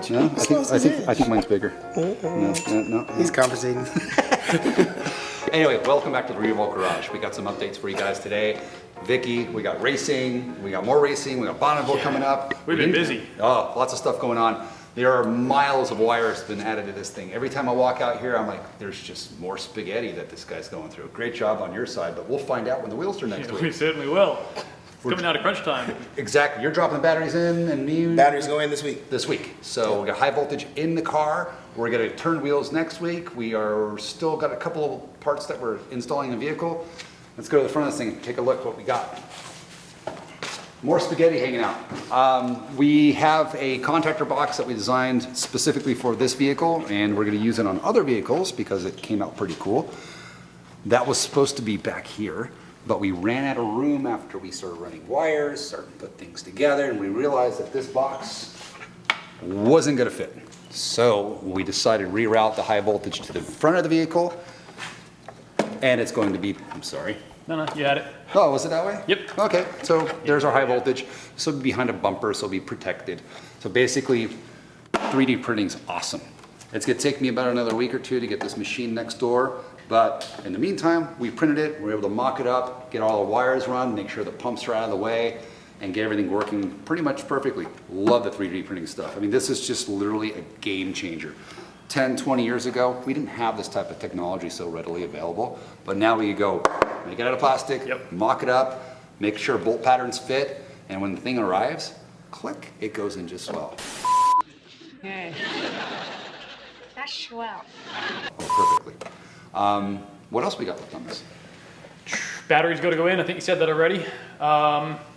much. No, I think mine's bigger. No. He's compensating. Anyway, welcome back to the Revolt Garage. We got some updates for you guys today. Vicky, we got racing, we got more racing, we got Bonneville coming up. We've been busy. Oh, lots of stuff going on. There are miles of wires been added to this thing. Every time I walk out here, I'm like, there's just more spaghetti that this guy's going through. Great job on your side, but we'll find out when the wheels turn next week. We certainly will. It's coming out of crunch time. Exactly. You're dropping the batteries in, and me. Batteries go in this week. This week. So we got high voltage in the car. We're going to turn wheels next week. We are still got a couple of parts that we're installing in the vehicle. Let's go to the front of this thing and take a look what we got. More spaghetti hanging out. We have a contactor box that we designed specifically for this vehicle, and we're going to use it on other vehicles because it came out pretty cool. That was supposed to be back here, but we ran out of room after we started running wires, started to put things together, and we realized that this box wasn't going to fit. So we decided to reroute the high voltage to the front of the vehicle, and it's going to be, I'm sorry. No, you had it. Oh, was it that way? Yep. Okay, so there's our high voltage. So it'll be behind a bumper, so it'll be protected. So basically, 3D printing's awesome. It's gonna take me about another week or two to get this machine next door, but in the meantime, we printed it, we're able to mock it up, get all the wires run, make sure the pumps are out of the way, and get everything working pretty much perfectly. Love the 3D printing stuff. I mean, this is just literally a game changer. 10, 20 years ago, we didn't have this type of technology so readily available, but now we go make it out of plastic, mock it up, make sure bolt patterns fit, and when the thing arrives, click, it goes in just well. Okay. That's swell. Oh, perfectly. What else we got left on this? Batteries got to go in. I think you said that already.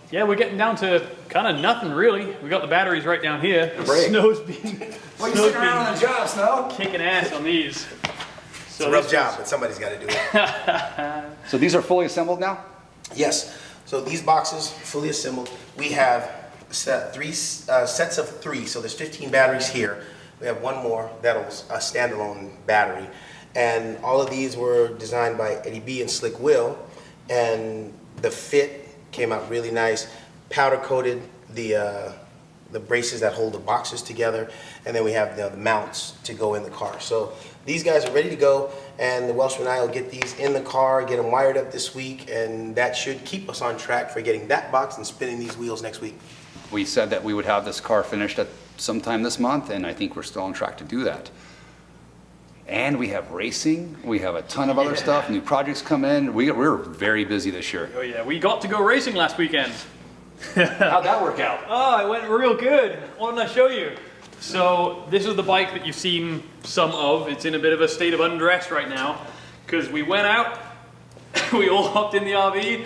Yeah, we're getting down to kind of nothing really. We got the batteries right down here. Snow's been Well, you're sitting around on the job, Snow. Kicking ass on these. It's a rough job, but somebody's got to do it. So these are fully assembled now? Yes. So these boxes, fully assembled. We have three sets of 3. So there's 15 batteries here. We have one more that'll a standalone battery. And all of these were designed by Eddie B and Slick Will. And the fit came out really nice. Powder coated the braces that hold the boxes together, and then we have the mounts to go in the car. So these guys are ready to go, and the Welshman and I will get these in the car, get them wired up this week, and that should keep us on track for getting that box and spinning these wheels next week. We said that we would have this car finished at sometime this month, and I think we're still on track to do that. And we have racing, we have a ton of other stuff, new projects come in. We're very busy this year. Oh yeah, we got to go racing last weekend. How'd that work out? Oh, it went real good. Why don't I show you? So this is the bike that you've seen some of. It's in a bit of a state of undress right now because we went out, we all hopped in the RV,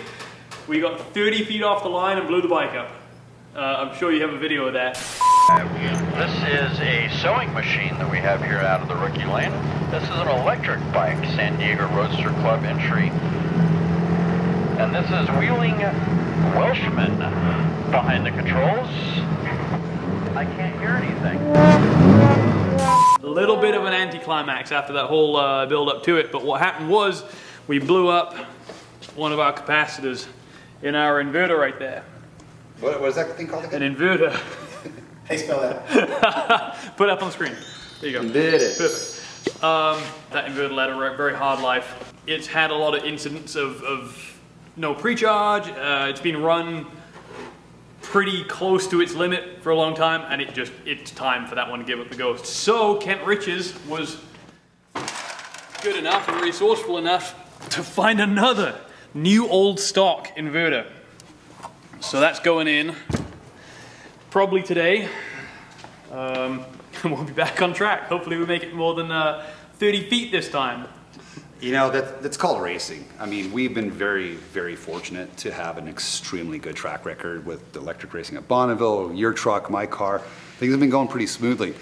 we got 30 feet off the line and blew the bike up. I'm sure you have a video of that. This is a sewing machine that we have here out of the rookie lane. This is an electric bike, San Diego Roadster Club entry. And this is wheeling Welshman behind the controls. I can't hear anything. A little bit of an anticlimax after that whole build up to it, but what happened was we blew up one of our capacitors in our inverter right there. What is that thing called again? An inverter. How you spell that? Put it up on the screen. There you go. Did it. Perfect. That inverter led a very hard life. It's had a lot of incidents of no pre-charge. It's been run pretty close to its limit for a long time, and it's time for that one to give up the ghost. So Kent Riches was good enough and resourceful enough to find another new old stock inverter. So that's going in probably today. We'll be back on track. Hopefully we make it more than 30 feet this time. You know, that's called racing. I mean, we've been very, very fortunate to have an extremely good track record with electric racing at Bonneville, your truck, my car. Things have been going pretty smoothly.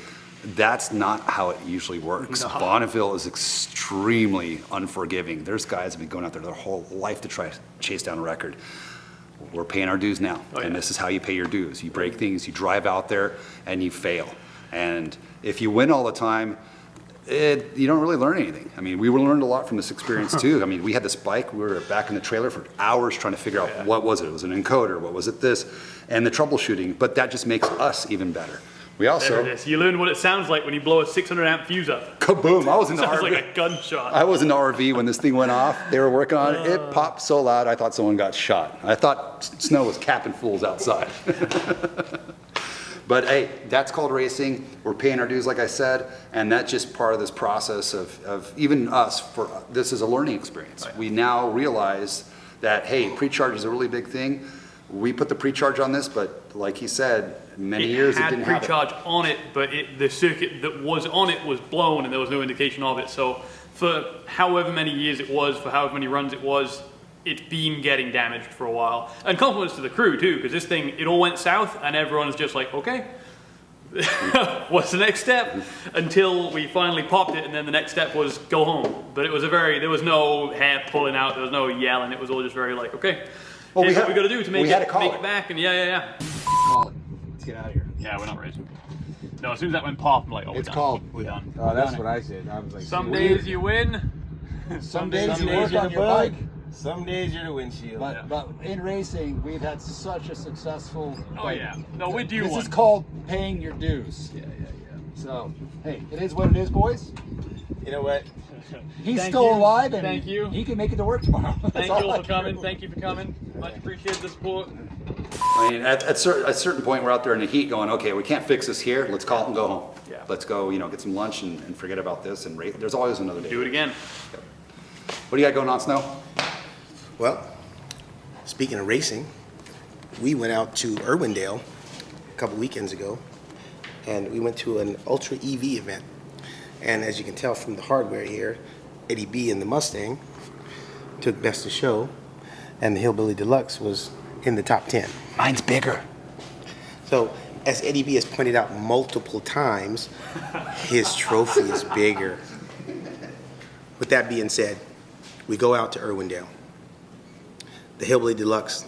That's not how it usually works. No. Bonneville is extremely unforgiving. There's guys that have been going out there their whole life to try to chase down a record. We're paying our dues now, and this is how you pay your dues. You break things, you drive out there, and you fail. And if you win all the time, you don't really learn anything. I mean, we learned a lot from this experience too. I mean, we had this bike, we were back in the trailer for hours trying to figure out what was it. It was an encoder, what was it this, and the troubleshooting, but that just makes us even better. We There also, it is. You learn what it sounds like when you blow a 600 amp fuse up. kaboom, I was in the Sounds RV. like a gunshot. I was in the RV when this thing went off. They were working on it. It popped so loud, I thought someone got shot. I thought snow was capping fools outside. But hey, that's called racing. We're paying our dues, like I said, and that's just part of this process of even us. This is a learning experience. Right. We now realize that, hey, pre-charge is a really big thing. We put the pre-charge on this, but like he said, many years it didn't have it. pre-charge on it, but the circuit that was on it was blown and there was no indication of it. So for however many years it was, for however many runs it was, it's been getting damaged for a while. And compliments to the crew too, because this thing, it all went south and everyone's just like, okay, what's the next step? Until we finally popped it, and then the next step was go home. But it was there was no hair pulling out, there was no yelling, it was all just very like, okay, Well, here's what we got to do to make had to call make it. it back, and yeah. Call it. Let's get out of here. Yeah, we're not racing. No, as soon as that went pop, I'm like, oh, It's we're done. called. We're done. Oh, that's what I said. I was like, Some see, days you win, some days Some you days work you're on the your bug. bike. Some days you're the windshield. But in racing, we've had such a successful. Oh yeah. No, we're due This one. is called paying your dues. Yeah. So, hey, it is what it is, boys. You know what? He's Thank still you. alive, and Thank you. he can make it to work tomorrow. That's Thank you all all I for care coming. about. Thank you for coming. Much appreciated the support. I mean, at a certain point, we're out there in the heat going, okay, we can't fix this here. Let's call it and go home. Yeah. Let's go, get some lunch and forget about this and race. There's always another day. Do it again. What do you got going on, Snow? Well, speaking of racing, we went out to Irwindale a couple weekends ago, and we went to an Ultra EV event. And as you can tell from the hardware here, Eddie B and the Mustang took best of show, and the Hillbilly Deluxe was in the top 10. Mine's bigger. So, as Eddie B has pointed out multiple times, his trophy is bigger. With that being said, we go out to Irwindale. The Hillbilly Deluxe,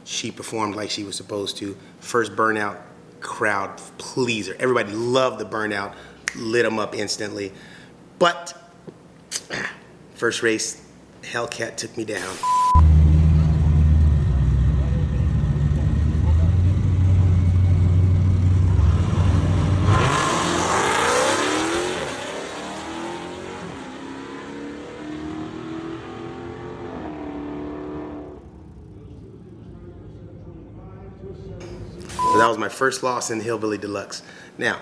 she performed like she was supposed to. First burnout, crowd pleaser. Everybody loved the burnout, lit them up instantly. But first race, Hellcat took me down. So that was my first loss in the Hillbilly Deluxe. Now,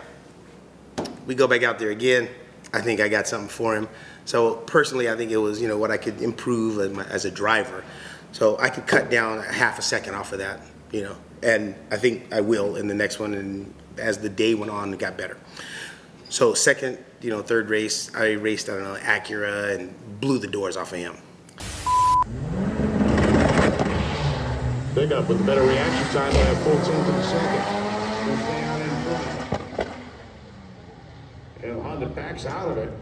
we go back out there again. I think I got something for him. So personally, I think it was, what I could improve as a driver. So I could cut down a half a second off of that, and I think I will in the next one. And as the day went on, it got better. So second, third race, I raced, Acura and blew the doors off of him. Pickup with a better reaction time by a full tenth of a second. We'll stay out in front. And Honda backs out of it.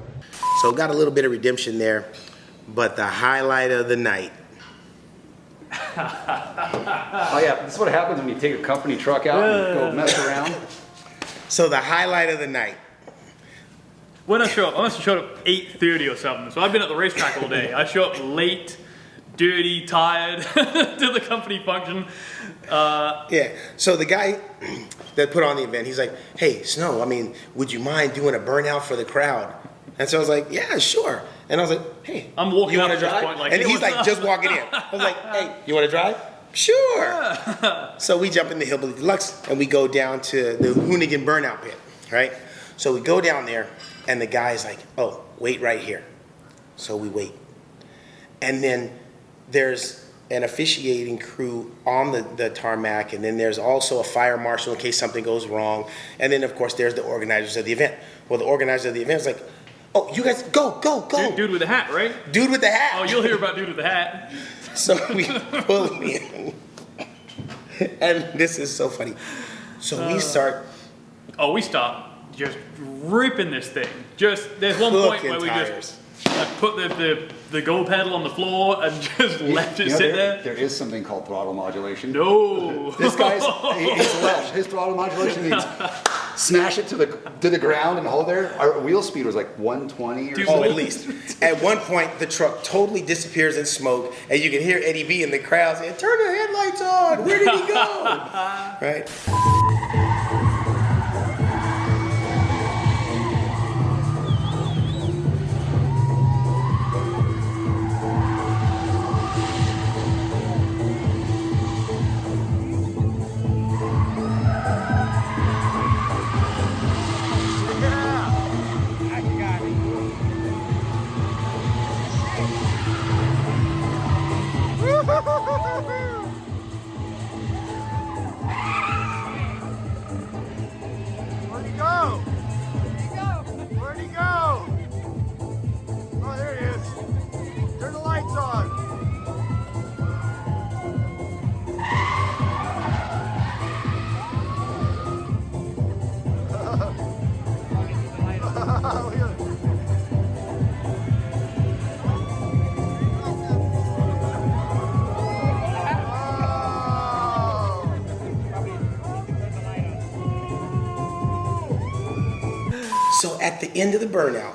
So got a little bit of redemption there, but the highlight of the night. Oh yeah, this is what happens when you take a company truck out and go mess around. So the highlight of the night. When I showed up, I must have showed up 8:30 or something. So I've been at the racetrack all day. I show up late, dirty, tired to the company function. Yeah, so the guy that put on the event, he's like, hey, Snow, would you mind doing a burnout for the crowd? And so I was like, yeah, sure. And I was like, hey, I'm walking you up want to at this drive? point like, and hey, he's what's like, up? just walking in. I was like, hey, you want to drive? Sure. So we jump in the Hillbilly Deluxe and we go down to the Hoonigan burnout pit, right? So we go down there and the guy's like, oh, wait right here. So we wait. And then there's an officiating crew on the tarmac, and then there's also a fire marshal in case something goes wrong. And then, of course, there's the organizers of the event. Well, the organizer of the event is like, oh, you guys, go. Dude with the hat, right? Dude with the hat. Oh, you'll hear about dude with the hat. So we pull him in. And this is so funny. So we start We start just ripping this thing. There's one point cooking where we tires. just put the go pedal on the floor and just left it sit there. There is something called throttle modulation. No. This guy's, he's Welsh. His throttle modulation means smash it to the ground and hold there. Our wheel speed was like 120 or Dude, something. Oh, at least. At one point, the truck totally disappears in smoke, and you can hear Eddie B in the crowd saying, turn the headlights on. Where did he go? Right? So at the end of the burnout,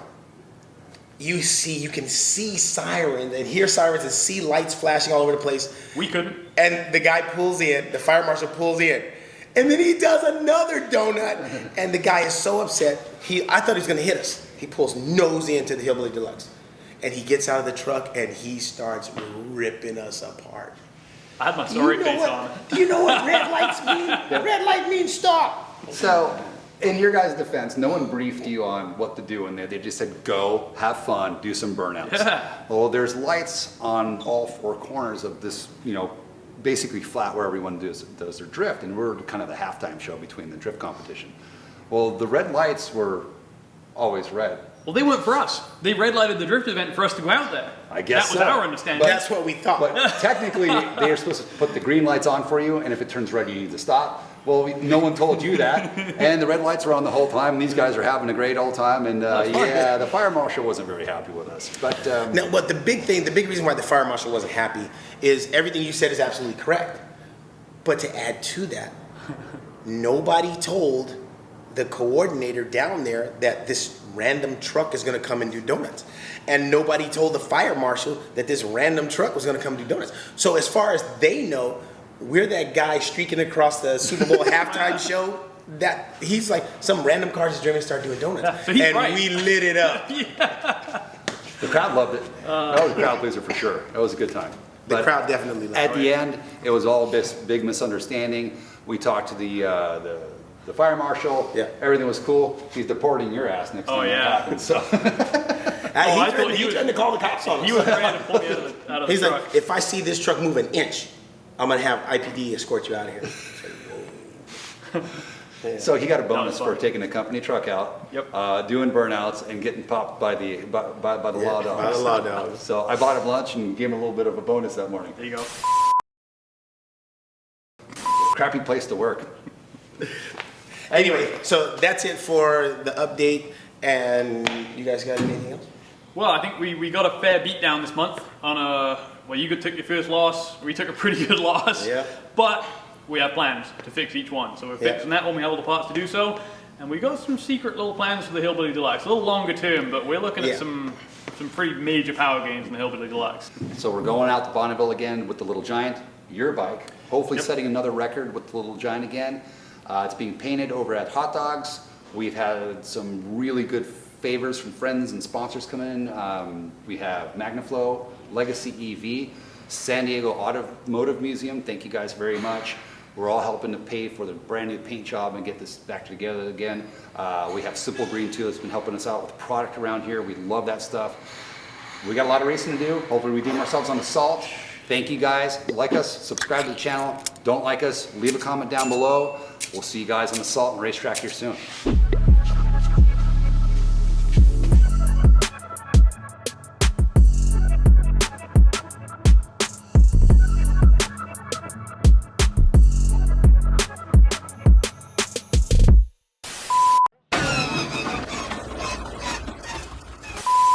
you can see sirens and hear sirens and see lights flashing all over the place. We couldn't. And the guy pulls in, the fire marshal pulls in, and then he does another donut. And the guy is so upset, I thought he was gonna hit us. He pulls nose into the Hillbilly Deluxe. And he gets out of the truck and he starts ripping us apart. I had my sorry face on. Do you know what red lights mean? Red light means stop. So, in your guys' defense, no one briefed you on what to do in there. They just said, go, have fun, do some burnouts. Well, there's lights on all four corners of this, basically flat where everyone does their drift. And we're kind of the halftime show between the drift competition. Well, the red lights were always red. Well, they weren't for us. They red lighted the drift event for us to go out there. I guess that was so. our understanding. That's what we thought. But technically, they are supposed to put the green lights on for you, and if it turns red, you need to stop. Well, no one told you that, and the red lights were on the whole time. And these guys are having a great old time, and the fire marshal wasn't very happy with us. But now, but the big reason why the fire marshal wasn't happy is everything you said is absolutely correct. But to add to that, nobody told the coordinator down there that this random truck is going to come and do donuts. And nobody told the fire marshal that this random truck was going to come do donuts. So as far as they know, we're that guy streaking across the Super Bowl halftime show that he's like, some random car just driven and start doing donuts. So he's and right. we lit it up. the crowd loved it. That was a crowd pleaser for sure. That was a good time. The But crowd definitely loved it. at the end, it was all this big misunderstanding. We talked to the fire marshal. Yeah. Everything was cool. He's deporting your ass next time yeah. that happens. So I He thought he threatened to call the cops on us. He was trying to pull me out of the He's truck. like, if I see this truck move an inch, I'm gonna have IPD escort you out of here. So he got a bonus fun. for taking the company truck out, Yep. doing burnouts, and getting popped by the law dogs. By the law dogs. So I bought him lunch and gave him a little bit of a bonus that morning. There you go. Crappy place to work. Anyway, so that's it for the update. And you guys got anything else? Well, I think we got a fair beat down this month on well, you took your first loss. We took a pretty good loss. Yeah. But we have plans to fix each one. So we're fixing that when we have all the parts to do so. And we got some secret little plans for the Hillbilly Deluxe. A little longer term, but we're looking at some pretty major power gains in the Hillbilly Deluxe. So we're going out to Bonneville again with the Little Giant, your bike, hopefully setting another record with the Little Giant again. It's being painted over at Hot Dogs. We've had some really good favors from friends and sponsors come in. We have MagnaFlow, Legacy EV, San Diego Automotive Museum. Thank you guys very much. We're all helping to pay for the brand new paint job and get this back together again. We have Simple Green too that's been helping us out with product around here. We love that stuff. We got a lot of racing to do. Hopefully redeem ourselves on the salt. Thank you guys. Like us, subscribe to the channel. Don't like us, leave a comment down below. We'll see you guys on the salt and racetrack here soon.